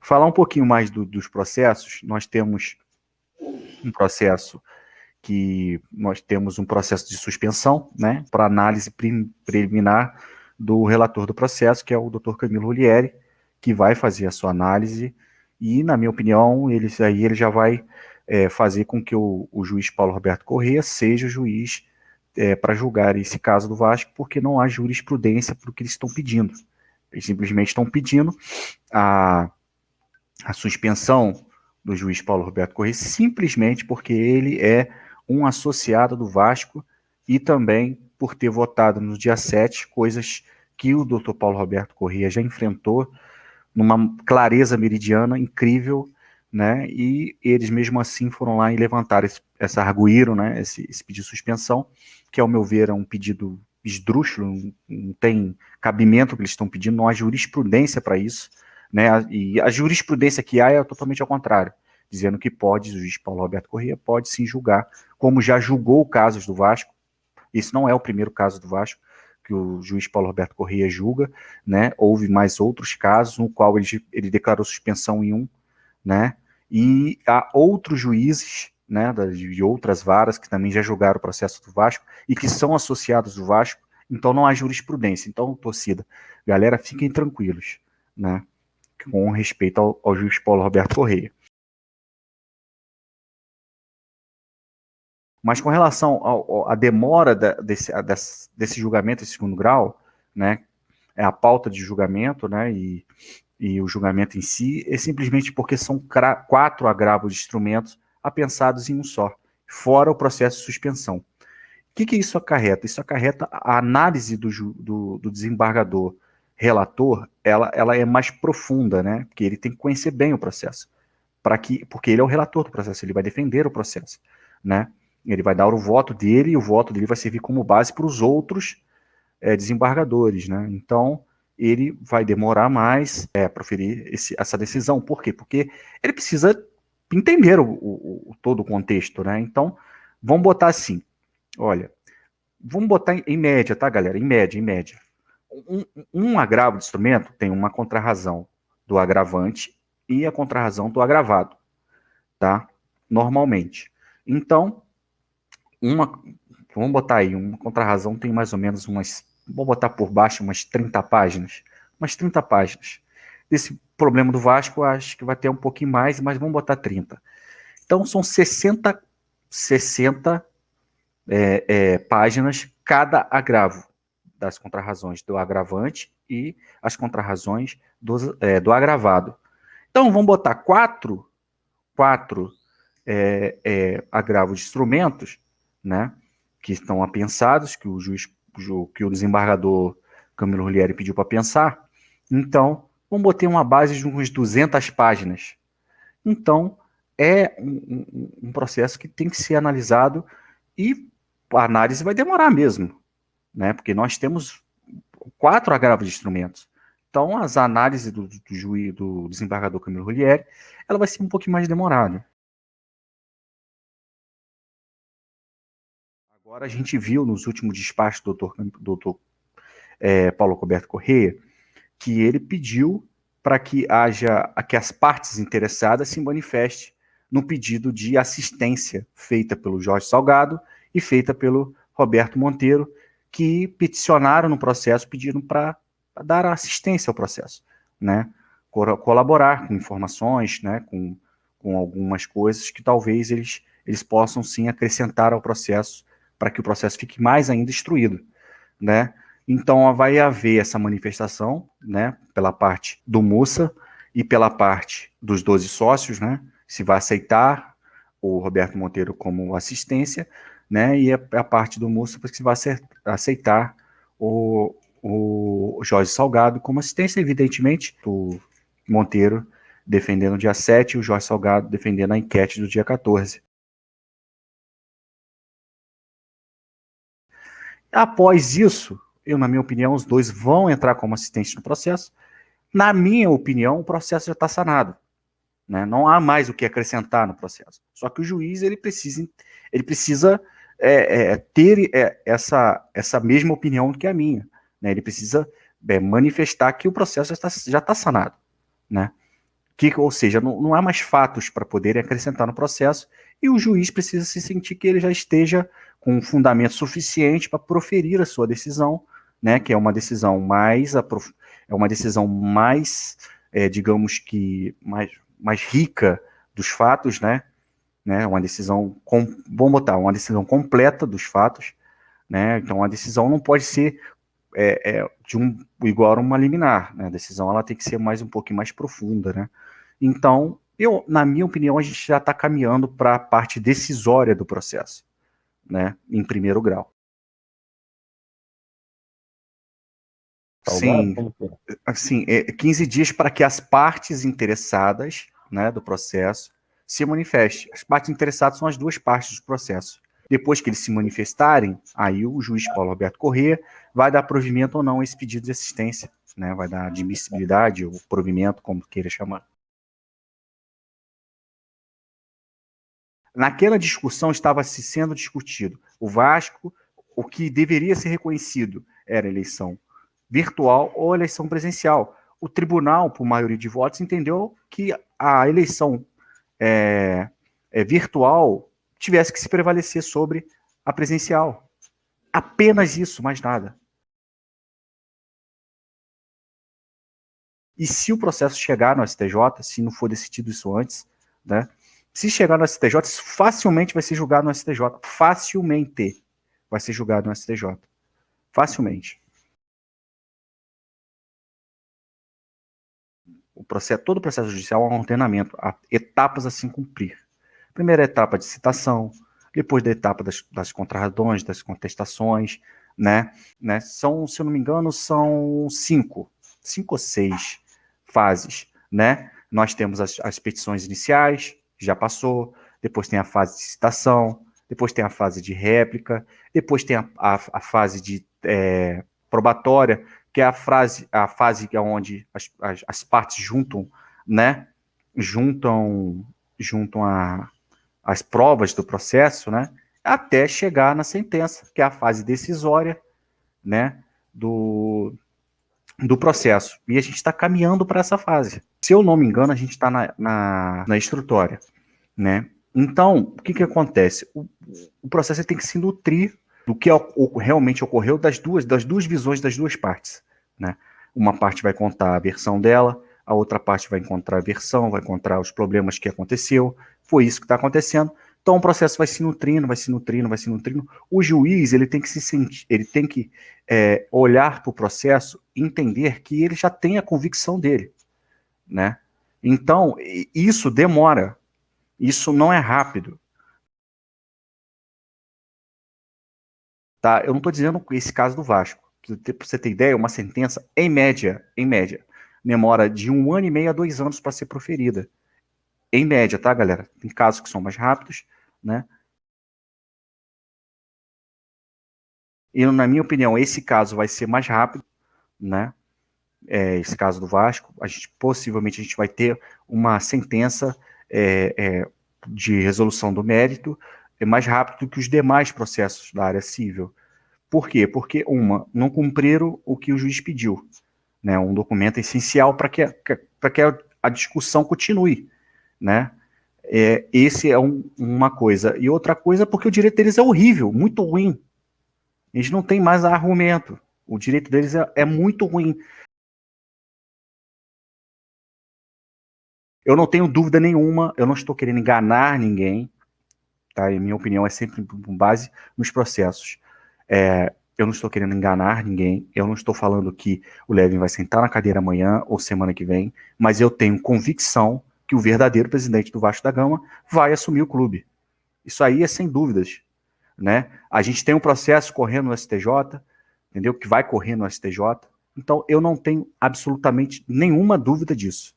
Falar um pouquinho mais dos processos, nós temos um processo de suspensão, né, para análise preliminar do relator do processo, que é o Dr. Camilo Rulieri, que vai fazer a sua análise e, na minha opinião, ele já vai fazer com que o juiz Paulo Roberto Corrêa seja o juiz para julgar esse caso do Vasco, porque não há jurisprudência para o que eles estão pedindo. Eles simplesmente estão pedindo a suspensão do juiz Paulo Roberto Corrêa simplesmente porque ele é um associado do Vasco e também por ter votado no dia 7 coisas que o Dr. Paulo Roberto Corrêa já enfrentou numa clareza meridiana incrível, né? E eles mesmo assim foram lá e levantaram arguíram, né? Esse pedido de suspensão, que ao meu ver é um pedido esdrúxulo, não tem cabimento que eles estão pedindo, não há jurisprudência para isso, né? E a jurisprudência que há é totalmente ao contrário, dizendo que pode, o juiz Paulo Roberto Corrêa pode sim julgar, como já julgou casos do Vasco. Esse não é o primeiro caso do Vasco que o juiz Paulo Roberto Corrêa julga, né? Houve mais outros casos no qual ele declarou suspensão em um, né? E há outros juízes, né, de outras varas que também já julgaram o processo do Vasco e que são associados do Vasco, então não há jurisprudência. Então, torcida, galera, fiquem tranquilos, né, com respeito ao juiz Paulo Roberto Corrêa. Mas com relação à demora desse julgamento em segundo grau, né, é a pauta de julgamento, né, e o julgamento em si, é simplesmente porque são 4 agravos de instrumentos apensados em um só, fora o processo de suspensão. O que isso acarreta? Isso acarreta a análise do desembargador relator, ela é mais profunda, né, porque ele tem que conhecer bem o processo, porque ele é o relator do processo, ele vai defender o processo, né, ele vai dar o voto dele, e o voto dele vai servir como base para os outros desembargadores, né? Então, ele vai demorar mais para proferir essa decisão. Por quê? Porque ele precisa entender todo o contexto, né? Então, vamos botar assim, olha, vamos botar em média, tá, galera? Em média. Um agravo de instrumento tem uma contrarrazão do agravante e a contrarrazão do agravado, tá? Normalmente. Então, vamos botar aí, uma contrarrazão tem mais ou menos vou botar por baixo umas 30 páginas. Umas 30 páginas. Desse problema do Vasco, acho que vai ter um pouquinho mais, mas vamos botar 30. Então, são 60 páginas cada agravo das contrarrazões do agravante e as contrarrazões do agravado. Então, vamos botar quatro agravos de instrumentos, né, que estão apensados, que o desembargador Camilo Rulieri pediu para pensar. Então, vamos botar uma base de umas 200 páginas. Então, é um processo que tem que ser analisado e a análise vai demorar mesmo, né, porque nós temos 4 agravos de instrumentos. Então, as análises do desembargador Camilo Rulieri, ela vai ser um pouquinho mais demorada. Agora a gente viu nos últimos despachos do doutor Paulo Roberto Corrêa que ele pediu para que as partes interessadas se manifestem no pedido de assistência feita pelo Jorge Salgado e feita pelo Roberto Monteiro, que peticionaram no processo pedindo para dar assistência ao processo, né? Colaborar com informações, né? Com algumas coisas que talvez eles possam sim acrescentar ao processo para que o processo fique mais ainda instruído, né? Então vai haver essa manifestação, né, pela parte do Mussa e pela parte dos 12 sócios, né, se vai aceitar o Roberto Monteiro como assistência, né, e a parte do Mussa se vai aceitar o Jorge Salgado como assistência, evidentemente, o Monteiro defendendo o dia 7 e o Jorge Salgado defendendo a enquete do dia 14. Após isso, na minha opinião, os dois vão entrar como assistentes no processo. Na minha opinião, o processo já está sanado, né? Não há mais o que acrescentar no processo. Só que o juiz ele precisa ter essa mesma opinião que a minha, né? Ele precisa manifestar que o processo já está sanado, né? Ou seja, não há mais fatos para poderem acrescentar no processo e o juiz precisa se sentir que ele já esteja com um fundamento suficiente para proferir a sua decisão, né, que é uma decisão digamos que mais rica dos fatos, né, uma decisão vamos botar uma decisão completa dos fatos, né, então a decisão não pode ser igual a uma liminar, né, a decisão ela tem que ser um pouquinho mais profunda, né. Então, na minha opinião, a gente já está caminhando para a parte decisória do processo, né, em primeiro grau. Salgado? Sim, Como que é? assim, 15 dias para que as partes interessadas, né, do processo se manifestem. As partes interessadas são as duas partes do processo. Depois que eles se manifestarem, aí o juiz Paulo Roberto Corrêa vai dar provimento ou não a esse pedido de assistência, né, vai dar admissibilidade ou provimento, como queira chamar. Naquela discussão estava se sendo discutido o Vasco, o que deveria ser reconhecido era a eleição virtual ou eleição presencial. O tribunal, por maioria de votos, entendeu que a eleição virtual tivesse que se prevalecer sobre a presencial. Apenas isso, mais nada. E se o processo chegar no STJ, se não for decidido isso antes, né? Se chegar no STJ, isso facilmente vai ser julgado no STJ. Facilmente vai ser julgado no STJ. Facilmente. Todo o processo judicial é um ordenamento, há etapas a se cumprir. Primeira etapa de citação, depois da etapa das contrarrazões, das contestações, né? São, se eu não me engano, são cinco ou seis fases, né? Nós temos as petições iniciais, já passou, depois tem a fase de citação, depois tem a fase de réplica, depois tem a fase de probatória, que é a fase onde as partes juntam, né? Juntam as provas do processo, né? Até chegar na sentença, que é a fase decisória, né? Do processo. E a gente está caminhando para essa fase. Se eu não me engano, a gente está na instrutória, né? Então, o que acontece? O processo tem que se nutrir do que realmente ocorreu das duas visões das duas partes, né? Uma parte vai contar a versão dela, a outra parte vai encontrar a versão, vai encontrar os problemas que aconteceu, foi isso que está acontecendo. Então o processo vai se nutrindo, vai se nutrindo, vai se nutrindo. O juiz ele tem que se sentir, ele tem que olhar para o processo, entender que ele já tem a convicção dele, né? Então isso demora, isso não é rápido. Tá? Eu não estou dizendo esse caso do Vasco. Para você ter ideia, uma sentença, em média, demora de 1 ano e meio a 2 anos para ser proferida. Em média, tá, galera? Tem casos que são mais rápidos, né? E, na minha opinião, esse caso vai ser mais rápido, né? Esse caso do Vasco, possivelmente a gente vai ter uma sentença de resolução do mérito mais rápido do que os demais processos da área civil. Por quê? Porque, não cumpriram o que o juiz pediu, né? Um documento essencial para que a discussão continue, né? Esse é uma coisa. E outra coisa, porque o direito deles é horrível, muito ruim. Eles não têm mais argumento. O direito deles é muito ruim. Eu não tenho dúvida nenhuma, eu não estou querendo enganar ninguém, tá? E minha opinião é sempre com base nos processos. Eu não estou querendo enganar ninguém, eu não estou falando que o Levin vai sentar na cadeira amanhã ou semana que vem, mas eu tenho convicção que o verdadeiro presidente do Vasco da Gama vai assumir o clube. Isso aí é sem dúvidas, né? A gente tem um processo correndo no STJ, entendeu? Que vai correr no STJ. Então eu não tenho absolutamente nenhuma dúvida disso.